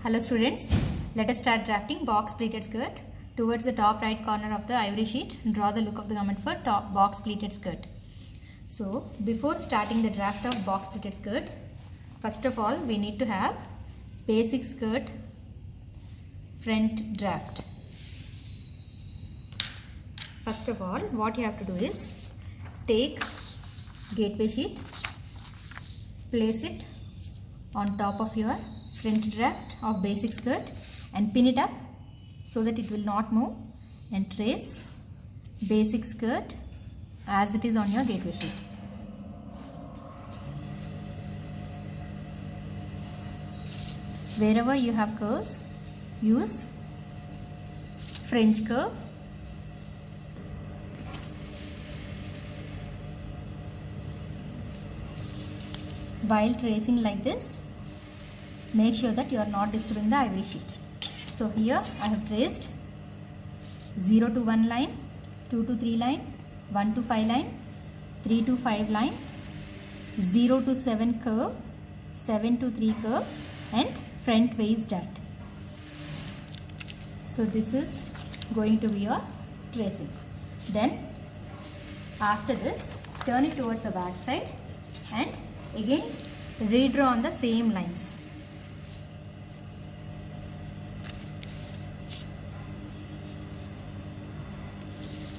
Hello students, let us start drafting box pleated skirt. Towards the top right corner of the ivory sheet, draw the look of the garment for top box pleated skirt. So before starting the draft of box pleated skirt, first of all we need to have basic skirt front draft. First of all, what you have to do is take gateway sheet, place it on top of your front draft of basic skirt and pin it up so that it will not move, and trace basic skirt as it is on your gateway sheet. Wherever you have curves, use French curve. While tracing like this, make sure that you are not disturbing the ivory sheet. So here I have traced 0 to 1 line, 2 to 3 line, 1 to 5 line, 3 to 5 line, 0 to 7 curve, 7 to 3 curve, and front face dart. So this is going to be your tracing. Then after this, turn it towards the back side and again redraw on the same lines.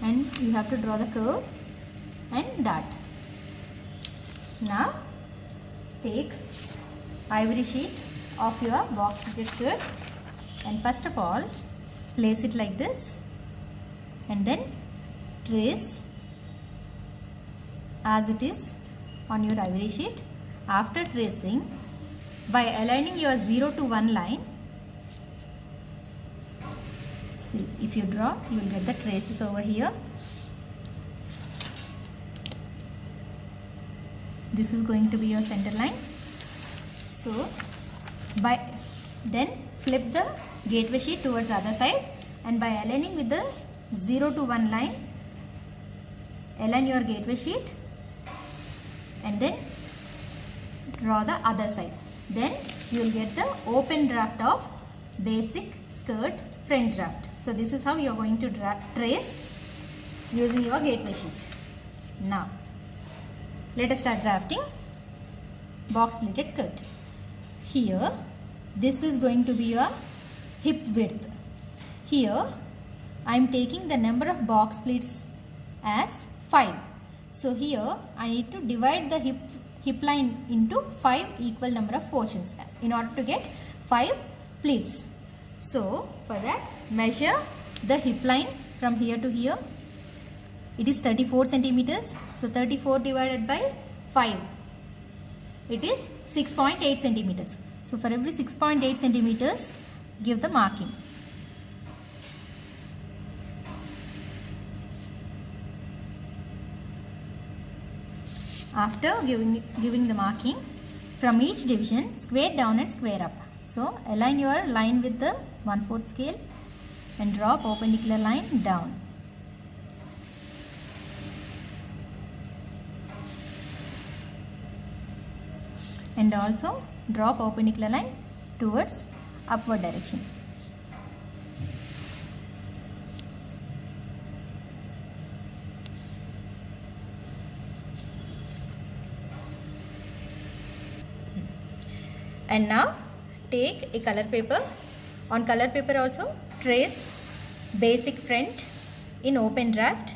And you have to draw the curve and dart. Now take ivory sheet of your box pleated skirt and first of all place it like this and then trace as it is on your ivory sheet. After tracing, by aligning your 0 to 1 line, see, if you draw, you will get the traces over here. This is going to be your center line. So then flip the gateway sheet towards the other side and by aligning with the 0 to 1 line, align your gateway sheet and then draw the other side. Then you will get the open draft of basic skirt front draft. So this is how you are going to trace using your gateway sheet. Now let us start drafting box pleated skirt. Here this is going to be your hip width. Here I am taking the number of box pleats as 5. So here I need to divide the hip line into 5 equal number of portions in order to get 5 pleats. So for that, measure the hip line from here to here. It is 34 centimeters. So 34 divided by 5. It is 6.8 centimeters. So for every 6.8 centimeters, give the marking. After giving the marking, from each division, square down and square up. So align your line with the 1/4 scale and draw perpendicular line down. And also draw perpendicular line towards upward direction. And now take a color paper. On color paper also trace basic front in open draft.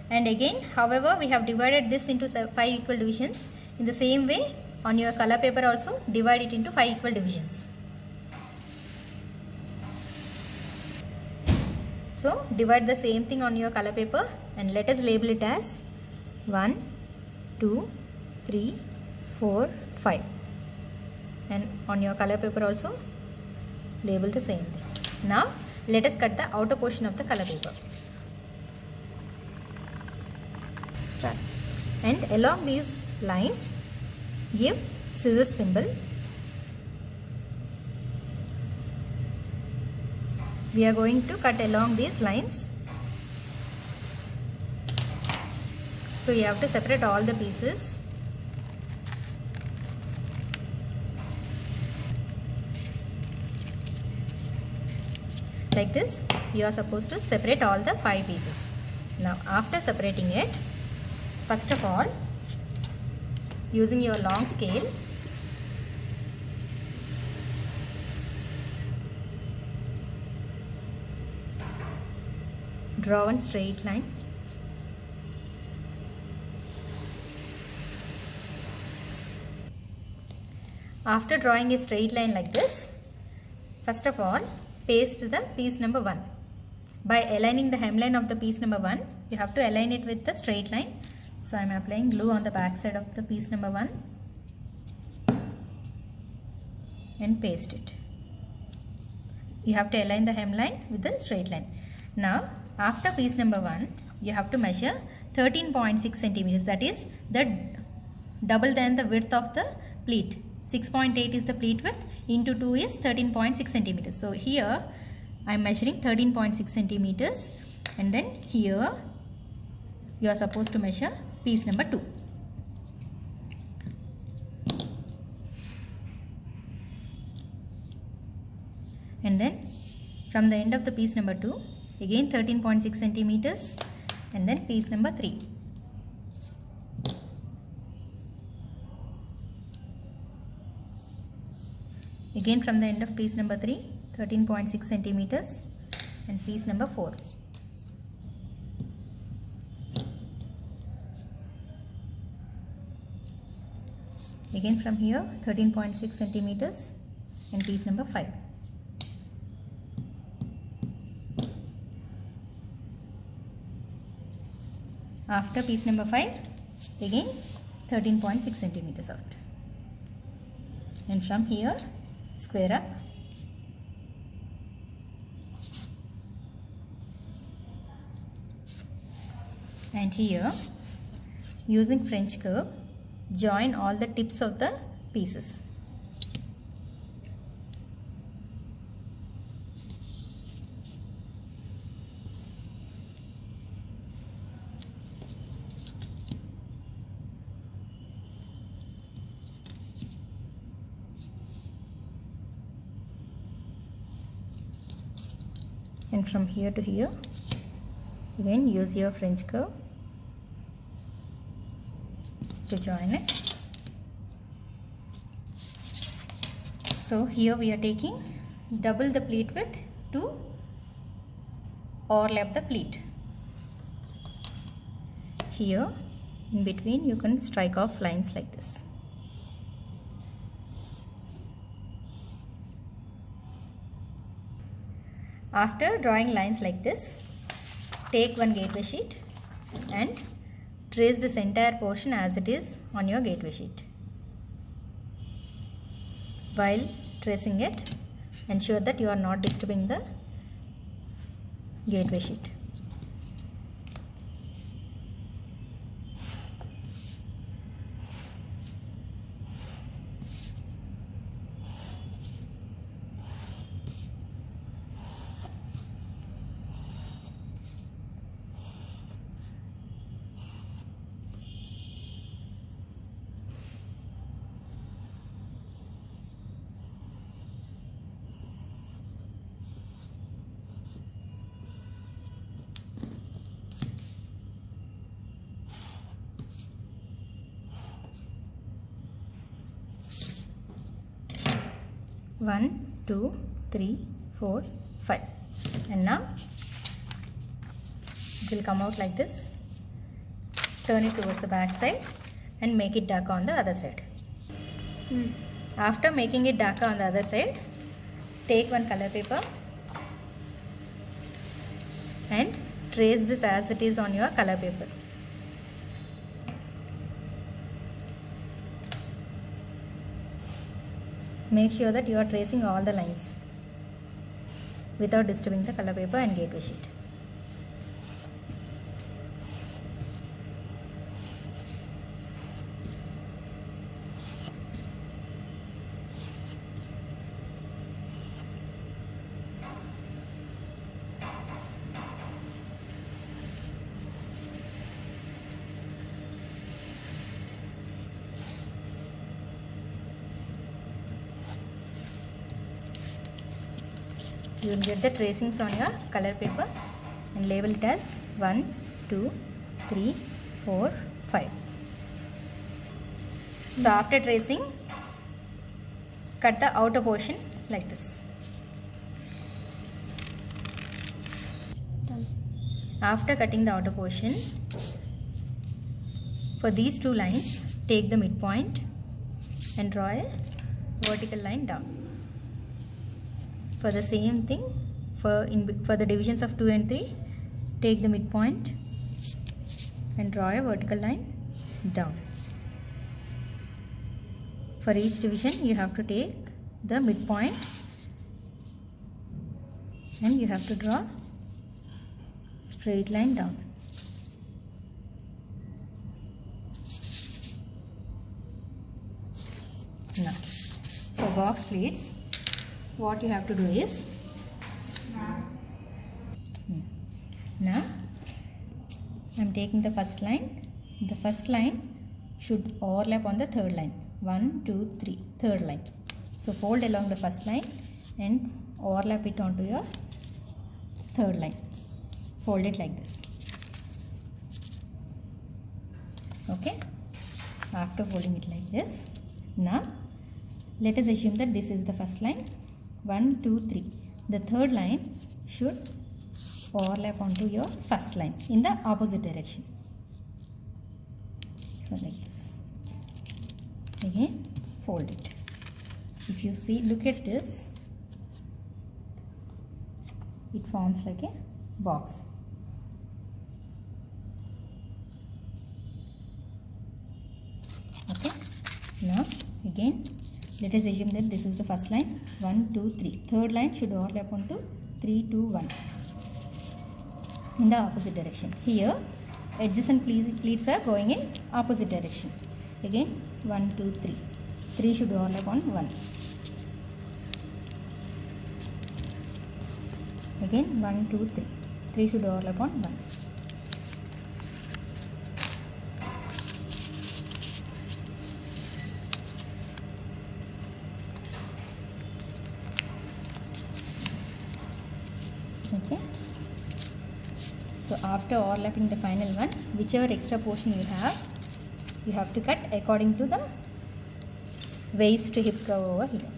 And again, however, we have divided this into 5 equal divisions. In the same way, on your color paper also divide it into 5 equal divisions. So divide the same thing on your color paper and let us label it as 1, 2, 3, 4, 5. And on your color paper also label the same thing. Now let us cut the outer portion of the color paper. Start. And along these lines give scissors symbol. We are going to cut along these lines. So you have to separate all the pieces. Like this, you are supposed to separate all the 5 pieces. Now after separating it, first of all, using your long scale, draw one straight line. After drawing a straight line like this, first of all, paste the piece number 1. By aligning the hemline of the piece number 1, you have to align it with the straight line. So I am applying glue on the back side of the piece number 1 and paste it. You have to align the hemline with the straight line. Now after piece number 1, you have to measure 13.6 centimeters. That is the double than the width of the pleat. 6.8 is the pleat width, into 2 is 13.6 centimeters. So here I am measuring 13.6 centimeters, and then here you are supposed to measure piece number 2. And then from the end of the piece number 2, again 13.6 centimeters, and then piece number 3. Again from the end of piece number 3, 13.6 centimeters, and piece number 4. Again from here 13.6 centimeters and piece number 5. After piece number 5, again 13.6 centimeters out. And from here, square up. And here, using French curve, join all the tips of the pieces. And from here to here, again use your French curve to join it. So here we are taking double the pleat width to overlap the pleat. Here in between you can strike off lines like this. After drawing lines like this, take one gateway sheet and trace this entire portion as it is on your gateway sheet. While tracing it, ensure that you are not disturbing the gateway sheet. One, two, three, 4, 5, and now it will come out like this. Turn it towards the back side and make it darker on the other side. After making it darker on the other side, take one color paper and trace this as it is on your color paper. Make sure that you are tracing all the lines without disturbing the color paper and gateway sheet. you will get the tracings on your color paper and label it as 1, 2, 3, 4, 5. So after tracing, cut the outer portion like this. After cutting the outer portion, for these two lines, take the midpoint and draw a vertical line down. For the same thing, for the divisions of 2 and 3, take the midpoint and draw a vertical line down. For each division, you have to take the midpoint and you have to draw straight line down. Now, for box pleats, what you have to do is, now I am taking the first line. The first line should overlap on the third line. 1, 2, 3, third line. So fold along the first line and overlap it onto your third line. Fold it like this. Okay. After folding it like this, now let us assume that this is the first line. 1, 2, 3. The third line should overlap onto your first line in the opposite direction. So like this. Again, fold it. If you see, look at this. It forms like a box. Okay. Now again, let us assume that this is the first line. 1, 2, 3. Third line should overlap onto 3, 2, 1 in the opposite direction. Here, adjacent pleats are going in opposite direction. Again, 1, 2, 3. 3 should overlap on 1. Again, 1, 2, 3. 3 should overlap on 1. Okay. So after overlapping the final one, whichever extra portion you have to cut according to the waist to hip curve over here.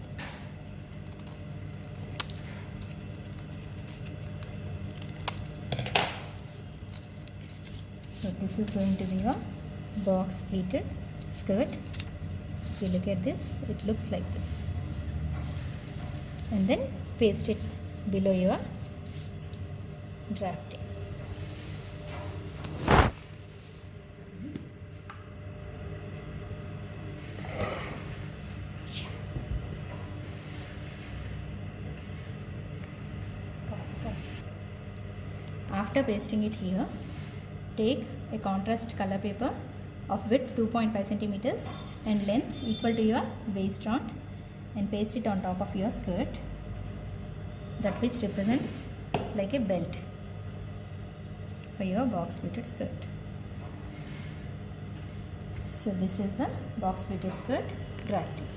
So this is going to be your box pleated skirt. If you look at this, it looks like this. And then paste it below your drafting. After pasting it here, take a contrast color paper of width 2.5 centimeters and length equal to your waist round and paste it on top of your skirt, that which represents like a belt for your box pleated skirt. So this is the box pleated skirt drafting.